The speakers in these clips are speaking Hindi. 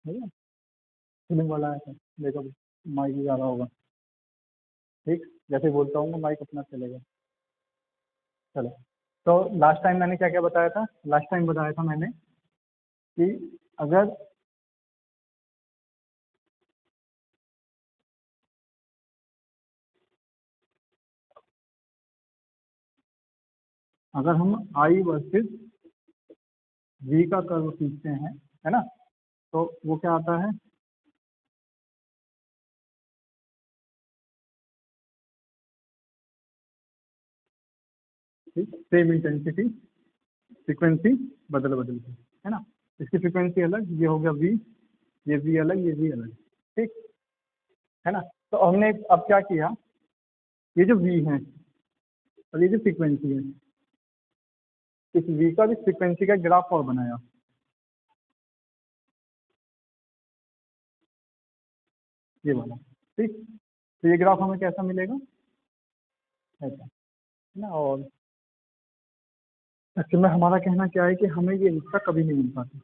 ठीक है, फिल्म वाला है, देखो माइक भी आ रहा होगा। ठीक, जैसे बोलता हूँ माइक अपना चलेगा। चलो, तो लास्ट टाइम मैंने क्या क्या बताया था? लास्ट टाइम बताया था मैंने कि अगर अगर हम आई वर्सेस वी का कर्व खींचते हैं, है ना, तो वो क्या आता है? ठीक, सेम इंटेंसिटी फ्रीक्वेंसी बदल बदल के, है ना। इसकी फ्रीक्वेंसी अलग, ये हो गया वी, ये वी अलग, ये वी अलग। ठीक है ना। तो हमने अब क्या किया, ये जो वी है और ये जो फ्रीक्वेंसी है, इस वी का भी फ्रीक्वेंसी का ग्राफ और बनाया। ये वाला। ठीक, तो ये ग्राफ हमें कैसा मिलेगा? ऐसा, है ना। और एक्चुअल में हमारा कहना क्या है कि हमें ये हिस्सा कभी नहीं मिल पाता।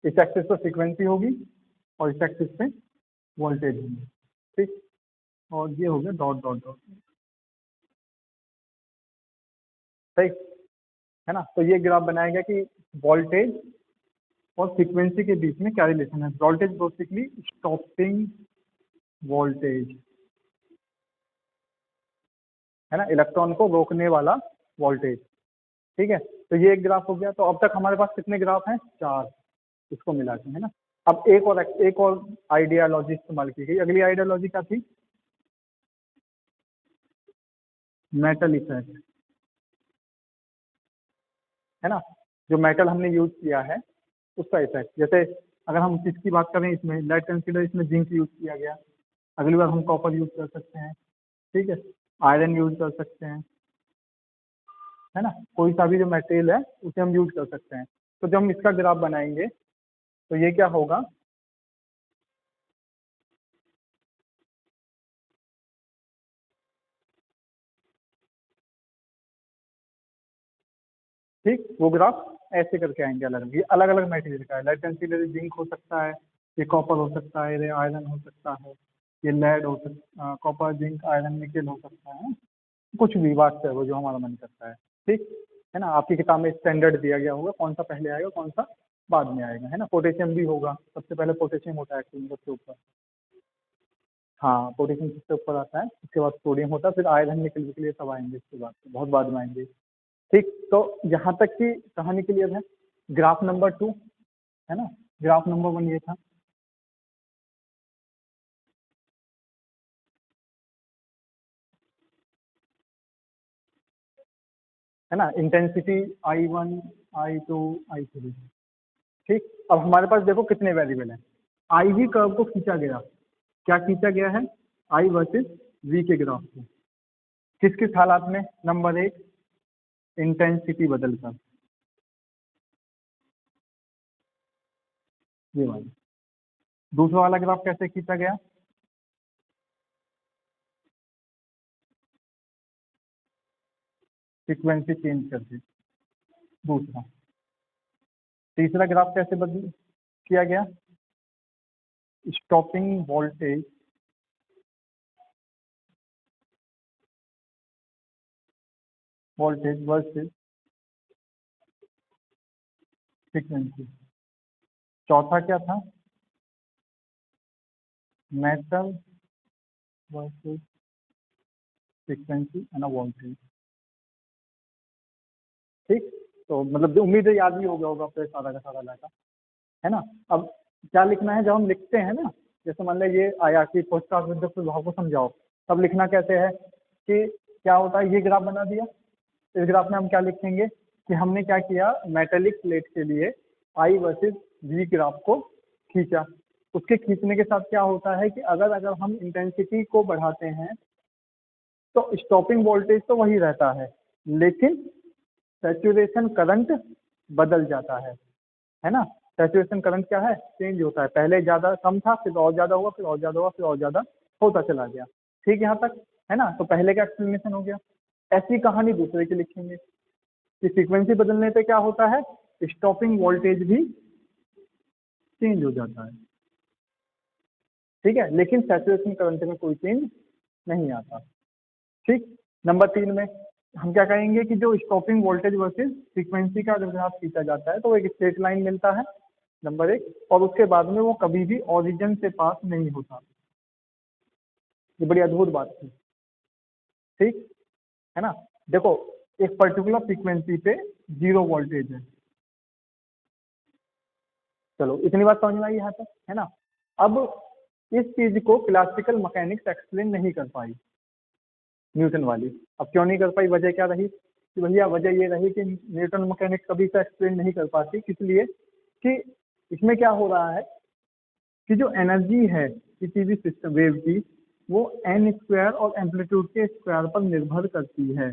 इस एक्सिस पे फ्रीक्वेंसी होगी और इस एक्सिस पे वोल्टेज होगी। ठीक, और ये हो गया डॉट डॉट डॉट। सही है ना। तो ये ग्राफ बनाया गया कि वोल्टेज और फ्रीक्वेंसी के बीच में क्या रिलेशन है। वोल्टेज बेसिकली स्टॉपिंग वोल्टेज, है ना, इलेक्ट्रॉन को रोकने वाला वोल्टेज। ठीक है, तो ये एक ग्राफ हो गया। तो अब तक हमारे पास कितने ग्राफ हैं? 4, इसको मिला के, है ना। अब एक और आइडियोलॉजी इस्तेमाल की गई। अगली आइडियोलॉजी क्या थी? मेटल इफेक्ट, है ना। जो मेटल हमने यूज किया है उसका इफेक्ट। जैसे अगर हम किसकी बात करें, इसमें लेट कंसीडर, इसमें जिंक यूज किया गया, अगली बार हम कॉपर यूज कर सकते हैं। ठीक है, आयरन यूज कर सकते हैं, है ना। कोई सा भी जो मटेरियल है उसे हम यूज कर सकते हैं। तो जब हम इसका ग्राफ बनाएंगे तो ये क्या होगा? ठीक, वो ग्राफ ऐसे करके आएंगे अलग अलग। ये अलग अलग मटेरियल का है। लेड कंसीडर जिंक हो सकता है, ये कॉपर हो सकता है, ये आयरन हो सकता है, ये लेड हो सकता, कॉपर जिंक आयरन निकेल हो सकता है। कुछ भी बात है वो जो हमारा मन करता है। ठीक है ना। आपकी किताब में स्टैंडर्ड दिया गया होगा कौन सा पहले आएगा कौन सा बाद में आएगा, है ना। पोटेशियम भी होगा, सबसे पहले पोटेशियम होता है एक्चुअली सबसे ऊपर। हाँ, पोटेशियम सबसे ऊपर आता है, उसके बाद सोडियम होता है, फिर आयरन निकल के लिए सब आएंगे इसके बाद, बहुत बाद में आएंगे। ठीक, तो यहाँ तक की कहानी क्लियर है। ग्राफ नंबर 2, है ना। ग्राफ नंबर 1 ये था, है ना, इंटेंसिटी I1 I2 I3। ठीक, अब हमारे पास देखो कितने वेरिएबल हैं। आई वी कर्व को खींचा गया, क्या खींचा गया है? आई वर्सेस वी के ग्राफ को। किस किस हालात में? नंबर 1, इंटेंसिटी बदलकर, ये वाला। दूसरा वाला ग्राफ कैसे खींचा गया? फ्रीक्वेंसी चेंज करके। दूसरा, तीसरा ग्राफ कैसे बदल किया गया? Stopping voltage voltage versus frequency. चौथा क्या था? Metal versus frequency end voltage. ठीक, तो मतलब जो उम्मीद है याद भी हो गया होगा आपको सारा का सारा डाटा, है ना। अब क्या लिखना है जब हम लिखते हैं ना, जैसे मान लिया ये आया कि कोष्ठक विद्युत प्रभाव को समझाओ, तब लिखना कैसे है कि क्या होता है, ये ग्राफ बना दिया, इस ग्राफ में हम क्या लिखेंगे कि हमने क्या किया, मेटेलिक प्लेट के लिए आई वर्सेस वी ग्राफ को खींचा। उसके खींचने के साथ क्या होता है कि अगर अगर हम इंटेंसिटी को बढ़ाते हैं तो स्टॉपिंग वोल्टेज तो वही रहता है, सैचुरेशन करंट बदल जाता है ना। सैचुरेशन करंट क्या है? चेंज होता है, पहले ज़्यादा कम था, फिर और ज़्यादा हुआ, फिर और ज़्यादा हुआ, फिर और ज़्यादा होता चला गया। ठीक, यहाँ तक है ना। तो पहले का एक्सप्लेनेशन हो गया। ऐसी कहानी दूसरे की लिखेंगे कि फ्रीक्वेंसी बदलने पे क्या होता है, स्टॉपिंग वोल्टेज भी चेंज हो जाता है, ठीक है, लेकिन सैचुरेशन करंट में कोई चेंज नहीं आता। ठीक, नंबर 3 में हम क्या कहेंगे कि जो स्टॉपिंग वोल्टेज वर्सेस फ्रीक्वेंसी का जब ग्राफ खींचा जाता है तो वो एक स्ट्रेट लाइन मिलता है, नंबर 1, और उसके बाद में वो कभी भी ओरिजिन से पास नहीं होता। ये बड़ी अद्भुत बात थी, ठीक है ना। देखो एक पर्टिकुलर फ्रीक्वेंसी पे 0 वोल्टेज है, चलो इतनी बात समझ में आई यहाँ तक, है ना। अब इस चीज को क्लासिकल मैकेनिक्स एक्सप्लेन नहीं कर पाई, न्यूटन वाली। अब क्यों नहीं कर पाई, वजह क्या रही कि भैया वजह ये रही कि न्यूटन मैकेनिक्स कभी से एक्सप्लेन नहीं कर पाती, इसलिए कि इसमें क्या हो रहा है कि जो एनर्जी है किसी भी सिस्टम वेव की वो एन स्क्वायर और एम्पलीट्यूड के स्क्वायर पर निर्भर करती है।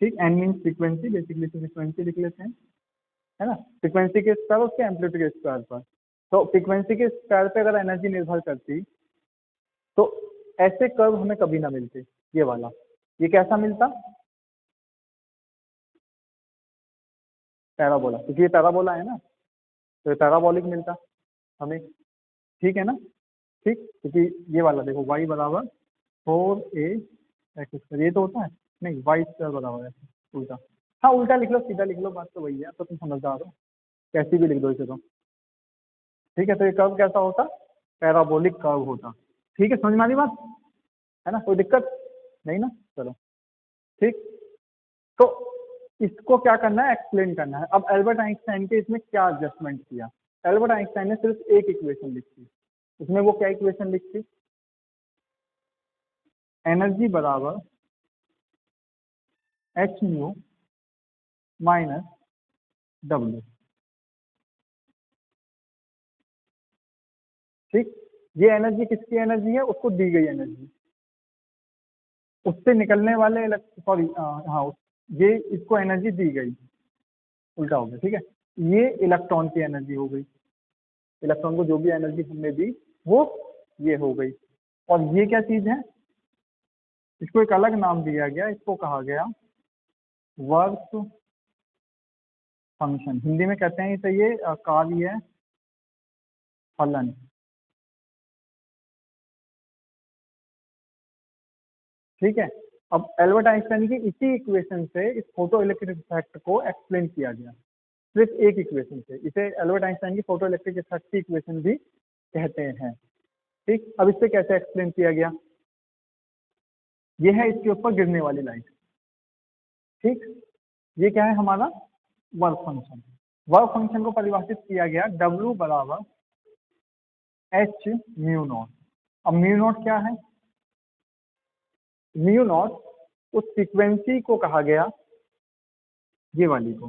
ठीक, N means frequency, basically frequency लिख लेते हैं, है ना, फ्रीक्वेंसी के स्क्वायर उसके एम्पलीट्यूड के स्क्वायर पर। तो फ्रीक्वेंसी के स्क्वायर पे अगर एनर्जी निर्भर करती तो ऐसे कर्व हमें कभी ना मिलते, ये वाला, ये कैसा मिलता, पैराबोला, क्योंकि ये पैराबोला है ना, तो ये पैराबोलिक मिलता हमें, ठीक है ना। ठीक, क्योंकि ये वाला देखो y बराबर 4a ये तो होता है, नहीं y स्क्वायर बराबर है उल्टा, हाँ उल्टा लिख लो सीधा लिख लो, बात तो वही है, तो तुम समझदार हो, कैसी भी लिख दो इसे तो, ठीक है। तो ये कर्व कैसा होता, पैराबोलिक कर्व होता, ठीक है, समझ में आ रही बात, है ना, कोई दिक्कत नहीं ना, चलो ठीक। तो इसको क्या करना है, एक्सप्लेन करना है। अब एल्बर्ट आइंस्टाइन के इसमें क्या एडजस्टमेंट किया, एल्बर्ट आइंस्टाइन ने सिर्फ एक इक्वेशन लिखी, उसमें वो क्या इक्वेशन लिखी, एनर्जी बराबर एच म्यू माइनस डब्ल्यू। ठीक, ये एनर्जी किसकी एनर्जी है, उसको दी गई एनर्जी, उससे निकलने वाले सॉरी हाँ ये इसको एनर्जी दी गई, उल्टा हो गया, ठीक है, ये इलेक्ट्रॉन की एनर्जी हो गई, इलेक्ट्रॉन को जो भी एनर्जी हमने दी वो ये हो गई, और ये क्या चीज है, इसको एक अलग नाम दिया गया, इसको कहा गया वर्क फंक्शन, हिंदी में कहते हैं इसे ये कार्य फलन। ठीक है, अब एल्बर्ट आइंस्टाइन की इसी इक्वेशन से इस फोटो इलेक्ट्रिक इफेक्ट को एक्सप्लेन किया गया, सिर्फ एक इक्वेशन से, इसे एल्बर्ट आइंस्टाइन की फोटो इलेक्ट्रिक इफेक्ट की इक्वेशन भी कहते हैं। ठीक, अब इससे कैसे एक्सप्लेन किया गया, ये है इसके ऊपर गिरने वाली लाइट, ठीक, ये क्या है हमारा वर्क फंक्शन, वर्क फंक्शन को परिभाषित किया गया W बराबर एच म्यू नॉट। अब म्यू नॉट क्या है, म्यू नॉट उस फ्रीक्वेंसी को कहा गया, ये वाली को,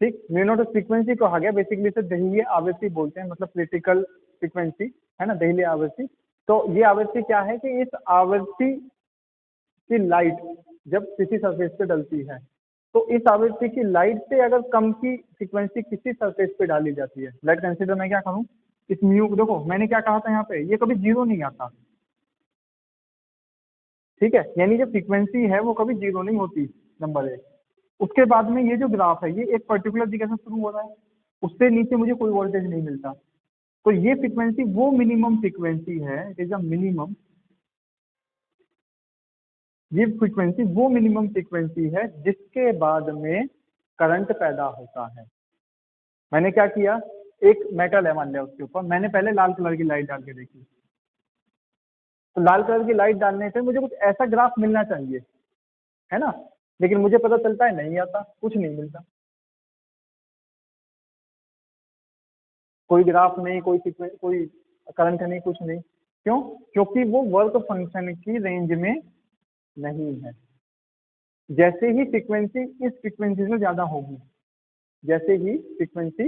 ठीक, म्यू नॉट उस फ्रीक्वेंसी को कहा गया, बेसिकली इसे दहलीय आवृत्ति बोलते हैं, मतलब क्रिटिकल फ्रीक्वेंसी, है ना, दहलीय आवृत्ति। तो ये आवृत्ति क्या है कि इस आवृत्ति की लाइट जब किसी सरफेस पे डलती है तो इस आवृत्ति की लाइट से अगर कम की फ्रीक्वेंसी किसी सरफेस पे डाली जाती है, लाइट कंसीडर मैं क्या करूं, इस म्यू को देखो, मैंने क्या कहा था यहाँ पे, ये कभी जीरो नहीं आता, ठीक है, यानी जो फ्रीक्वेंसी है वो कभी जीरो नहीं होती, नंबर 1। उसके बाद में ये जो ग्राफ है ये एक पर्टिकुलर जगह से शुरू हो रहा है, उससे नीचे मुझे कोई वोल्टेज नहीं मिलता, तो ये फ्रीक्वेंसी वो मिनिमम फ्रीक्वेंसी है, इट इज अ मिनिमम, ये फ्रीक्वेंसी वो मिनिमम फ्रीक्वेंसी है जिसके बाद में करंट पैदा होता है। मैंने क्या किया, एक मेटल है मान लिया, उसके ऊपर मैंने पहले लाल कलर की लाइट डाल के देखी, तो लाल कलर की लाइट डालने से मुझे कुछ ऐसा ग्राफ मिलना चाहिए, है ना, लेकिन मुझे पता चलता है नहीं आता, कुछ नहीं मिलता, कोई ग्राफ नहीं, कोई कोई करंट नहीं, कुछ नहीं, क्यों, क्योंकि वो वर्क फंक्शन की रेंज में नहीं है। जैसे ही फ्रीक्वेंसी इस फ्रीक्वेंसी से ज्यादा होगी, जैसे ही फ्रीक्वेंसी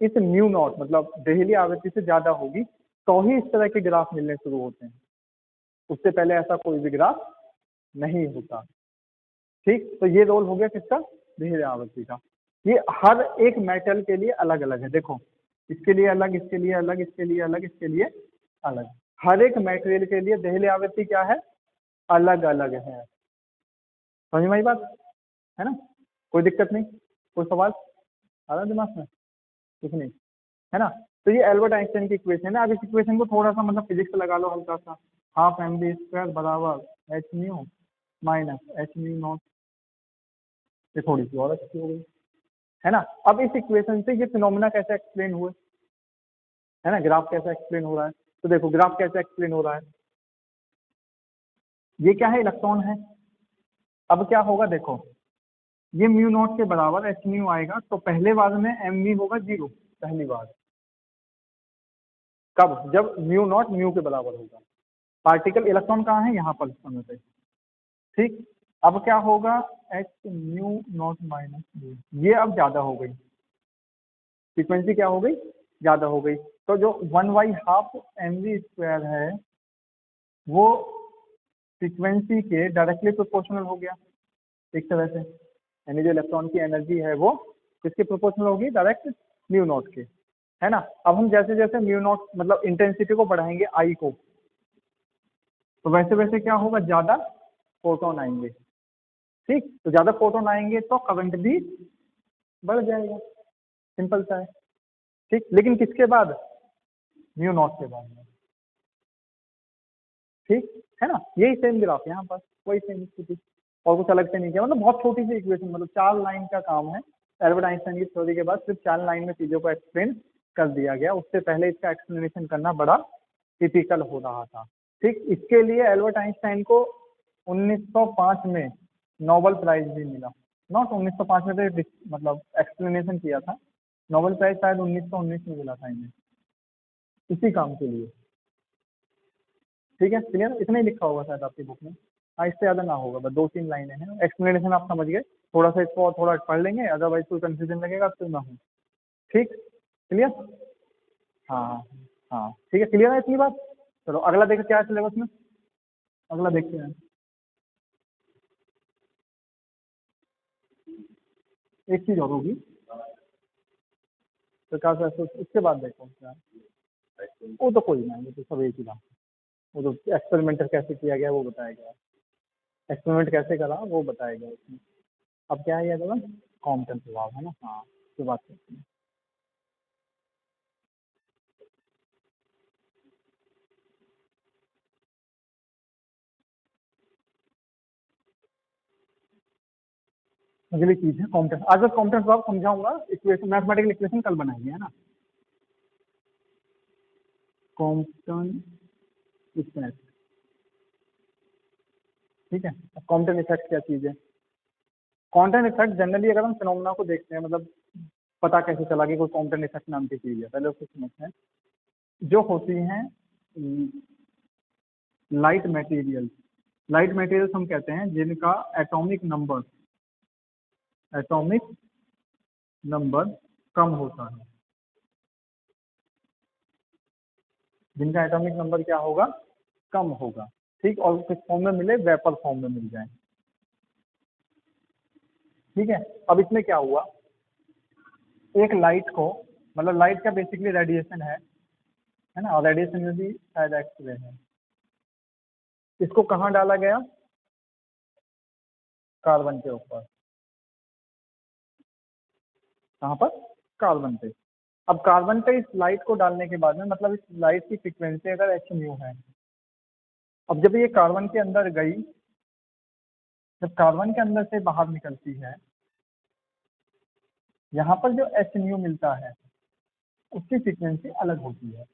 इस म्यू नॉट मतलब दहलीय आवृत्ति से ज्यादा होगी तो ही इस तरह के ग्राफ मिलने शुरू होते हैं, उससे पहले ऐसा कोई भी ग्राफ नहीं होता। ठीक, तो ये रोल हो गया किसका, दहलीय आवृत्ति का। ये हर एक मेटल के लिए अलग अलग है, देखो इसके लिए अलग, इसके लिए अलग, इसके लिए अलग, इसके लिए अलग, हर एक मेटेरियल के लिए दहलीय आवृत्ति क्या है, अलग अलग है, समझ में आई बात, है ना। कोई दिक्कत नहीं, कोई सवाल आ रहा है दिमाग में? कुछ नहीं, है ना? तो ये एल्बर्ट आइंस्टाइन की इक्वेशन है। अब इस इक्वेशन को थोड़ा सा मतलब फिजिक्स लगा लो हल्का सा, हाफ एम बी स्क्वायर बराबर H mu minus H mu naught. ये थोड़ी सी और अच्छी हो गई, है ना? अब इस इक्वेशन से ये फिनोमेना कैसे एक्सप्लेन हुए, है ना? ग्राफ कैसे एक्सप्लेन हो रहा है, तो देखो ग्राफ कैसे एक्सप्लेन हो रहा है। ये क्या है, इलेक्ट्रॉन है। अब क्या होगा देखो, ये म्यू नॉट के बराबर एच म्यू आएगा, तो पहले बार में एम वी होगा 0, पहली बार। कब? जब म्यू नॉट म्यू के बराबर होगा। पार्टिकल इलेक्ट्रॉन कहाँ है, यहाँ पर समय पे, ठीक। अब क्या होगा, H mu naught minus mu, ये अब ज्यादा हो गई, फ्रीक्वेंसी क्या हो गई, ज्यादा हो गई। तो जो 1/2 एम वी स्क्वायर है वो फ्रीक्वेंसी के डायरेक्टली प्रोपोर्शनल हो गया एक तरह से, यानी जो इलेक्ट्रॉन की एनर्जी है वो किसके प्रोपोर्शनल होगी, डायरेक्ट म्यू नॉट के, है ना? अब हम जैसे जैसे म्यू नॉट मतलब इंटेंसिटी को बढ़ाएंगे आई को, तो वैसे वैसे क्या होगा, ज्यादा फोटोन आएंगे, ठीक। तो ज्यादा फोटोन आएंगे तो करंट भी बढ़ जाएगा, सिंपल सा है, ठीक। लेकिन किसके बाद, म्यू नॉट के बाद में, ठीक है ना? यही सेम ग्राफ यहाँ पर, वही सेम स्थिति, और कुछ अलग से नहीं किया। मतलब बहुत छोटी सी इक्वेशन, मतलब 4 लाइन का काम है। एल्बर्ट आइंस्टाइन की थ्योरी के बाद सिर्फ 4 लाइन में चीजों को एक्सप्लेन कर दिया गया, उससे पहले इसका एक्सप्लेनेशन करना बड़ा टिपिकल हो रहा था, ठीक। इसके लिए एल्बर्ट आइंस्टाइन को 1905 में नोबेल प्राइज भी मिला। नॉट 1905 में तो मतलब एक्सप्लेनेशन किया था, नोबेल प्राइज शायद 1919 में मिला था इन्हें, इसी काम के लिए, ठीक है। क्लियर? इतना ही लिखा होगा शायद आपकी बुक में, हाँ, इससे ज़्यादा ना होगा, बस 2-3 लाइनें हैं, एक्सप्लेनेशन आप समझ गए। थोड़ा सा इसको और थोड़ा पढ़ लेंगे, अदरवाइज कोई कंफ्यूजन लगेगा तो ना हो, ठीक। क्लियर? हाँ हाँ हाँ, ठीक है, क्लियर है इतनी बात। चलो अगला देखो क्या है सिलेबस में, अगला देखते हैं। एक चीज़ और होगी प्रकाश उसके बाद देखो क्या, वो तो कोई ना, वो तो सब एक ही बात, वो तो एक्सपेरिमेंटर कैसे किया गया वो बताया गया, एक्सपेरिमेंट कैसे करा वो बताया गया उसमें। अब क्या है ये अगला, कॉम्पटन प्रभाव, है ना? हाँ, उसकी बात करते हैं। अगली चीज है कॉम्पटन। आज बस कॉम्पटन प्रभाव समझाऊंगा, इक्वेशन मैथमेटिकल इक्वेशन कल बनाएंगे, है ना? कॉम्पटन इफेक्ट, ठीक है। अब कॉम्पटन इफेक्ट क्या चीज है? कॉम्पटन इफेक्ट जनरली अगर हम फिनोमेना को देखते हैं, मतलब पता कैसे चला कि कोई कॉम्पटन इफेक्ट नाम की चीज है, पहले उसको समझते हैं। जो होती हैं लाइट मटेरियल, लाइट मटेरियल्स हम कहते हैं जिनका एटॉमिक नंबर कम होता है, जिनका एटॉमिक नंबर क्या होगा, कम होगा, ठीक। और किस फॉर्म में मिले, वेपर फॉर्म में मिल जाए, ठीक है। अब इसमें क्या हुआ, एक लाइट को, मतलब लाइट का बेसिकली रेडिएशन है ना, और रेडिएशन में भी शायद एक्स रे है। इसको कहाँ डाला गया, कार्बन के ऊपर, कहाँ पर, कार्बन पे। अब कार्बन पे इस लाइट को डालने के बाद में, मतलब इस लाइट की फ्रीक्वेंसी अगर एच म्यू है, अब जब ये कार्बन के अंदर गई, जब कार्बन के अंदर से बाहर निकलती है, यहाँ पर जो एच म्यू मिलता है उसकी फ्रीक्वेंसी अलग होती है,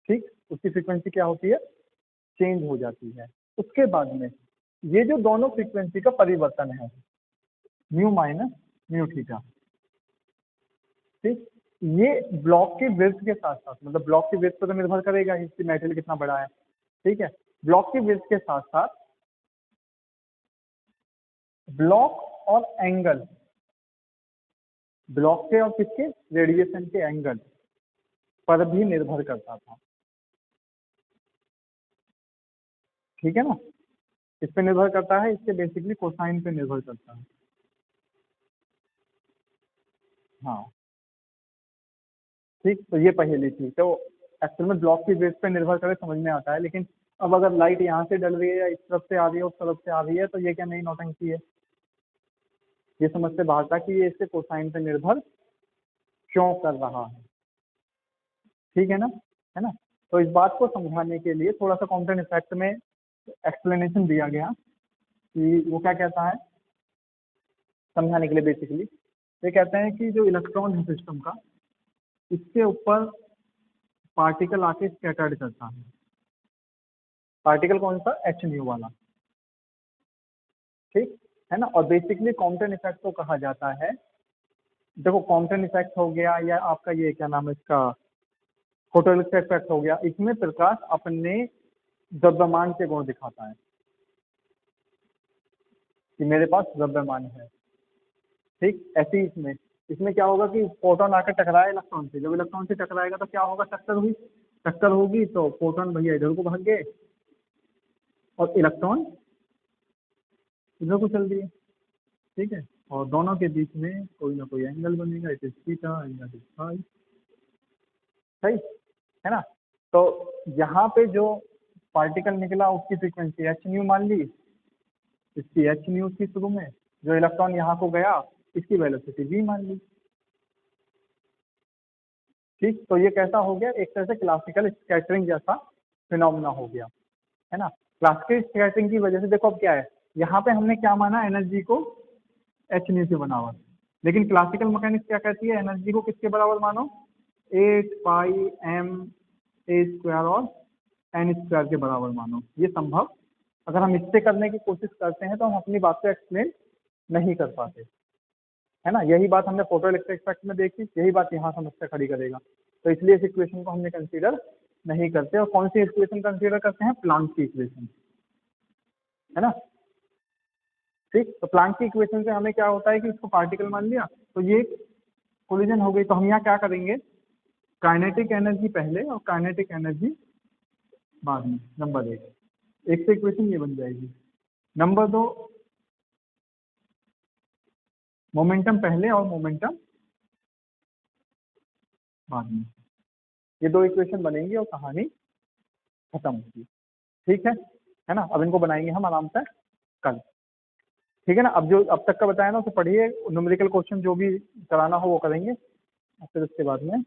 ठीक। उसकी फ्रीक्वेंसी क्या होती है, चेंज हो जाती है। उसके बाद में ये जो दोनों फ्रीक्वेंसी का परिवर्तन है, म्यू माइनस म्यू थीटा, ठीक। ये ब्लॉक की विड्थ के साथ साथ, मतलब ब्लॉक की विड्थ पर तो निर्भर करेगा इसकी मेटेरियल कितना बड़ा है, ठीक है। ब्लॉक की विड्थ के साथ साथ ब्लॉक और एंगल, ब्लॉक के और किसके, रेडिएशन के एंगल पर भी निर्भर करता था, ठीक है ना? इस पे निर्भर करता है, इसके बेसिकली कोसाइन पे निर्भर करता है, हाँ, ठीक। तो ये पहली थी, तो एक्चुअल में ब्लॉक की बेस पे निर्भर करे समझ में आता है, लेकिन अब अगर लाइट यहाँ से डल रही है या इस तरफ से आ रही है उस तरफ से आ रही है, तो ये क्या नई नौटंकी है, ये समझ से बाहर था कि ये इसके कोसाइन पे निर्भर क्यों कर रहा है। ठीक है ना। तो इस बात को समझाने के लिए थोड़ा सा कॉम्पलेन इफेक्ट में एक्सप्लेनेशन दिया गया कि वो क्या कहता है, समझाने के लिए बेसिकली ये कहते हैं कि जो इलेक्ट्रॉन है सिस्टम का, इसके ऊपर पार्टिकल आके स्कैटर्ड करता है। पार्टिकल कौन सा, एच न्यू वाला। ठीक है ना। और बेसिकली कॉम्पलेन इफेक्ट को कहा जाता है, देखो कॉम्पलेन इफेक्ट हो गया या आपका ये क्या नाम है इसका, फोटोइलेक्ट्रिक इफेक्ट हो गया, इसमें प्रकाश अपने द्रव्यमान के गुण दिखाता है कि मेरे पास द्रव्यमान है। ठीक ऐसे ही इसमें इसमें क्या होगा कि फोटोन आकर टकराए इलेक्ट्रॉन से, जब इलेक्ट्रॉन से टकराएगा तो क्या होगा, टक्कर हुई, टक्कर होगी तो फोटोन भैया इधर को भाग गए और इलेक्ट्रॉन इधर को चल दिए। ठीक है, और दोनों के बीच में कोई ना कोई एंगल बनेगा, it is theta and that is phi. सही है ना। तो यहाँ पे जो पार्टिकल निकला उसकी फ्रीक्वेंसी एच न्यू मान ली, इसकी एच न्यू थी शुरू में, जो इलेक्ट्रॉन यहाँ को गया इसकी वेलोसिटी v मान ली। ठीक, तो ये कैसा हो गया, एक तरह से क्लासिकल स्कैटरिंग जैसा फिनोमेना हो गया, है ना। क्लासिकल स्कैटरिंग की वजह से देखो अब क्या है, यहाँ पे हमने क्या माना, एनर्जी को एच न्यू के बराबर, लेकिन क्लासिकल मैकेनिक्स क्या कहती है, एनर्जी को किसके बराबर मानो, 8 पाई एम ए स्क्वायर और एन स्क्वायर के बराबर मानो। ये संभव, अगर हम इससे करने की कोशिश करते हैं तो हम अपनी बात को एक्सप्लेन नहीं कर पाते, है ना। यही बात हमने फोटो इलेक्ट्रिक इफेक्ट में देखी, यही बात यहाँ समस्या खड़ी करेगा। तो इसलिए इस इक्वेशन को हमने कंसीडर नहीं करते। और कौन सी इक्वेशन कंसीडर करते हैं, प्लांक की इक्वेशन, है ना। ठीक, तो प्लांक की इक्वेशन से हमें क्या होता है कि इसको पार्टिकल मान लिया तो ये कोलिजन हो गई। तो हम यहाँ क्या करेंगे, काइनेटिक एनर्जी पहले और काइनेटिक एनर्जी बाद में, नंबर एक से इक्वेशन ये बन जाएगी। नंबर 2, मोमेंटम पहले और मोमेंटम बाद में, ये 2 इक्वेशन बनेंगी और कहानी खत्म होगी। ठीक है ना। अब इनको बनाएंगे हम आराम से कल। ठीक है ना। अब जो अब तक का बताया ना उसे पढ़िए, न्यूमेरिकल क्वेश्चन जो भी कराना हो वो करेंगे, और फिर उसके बाद में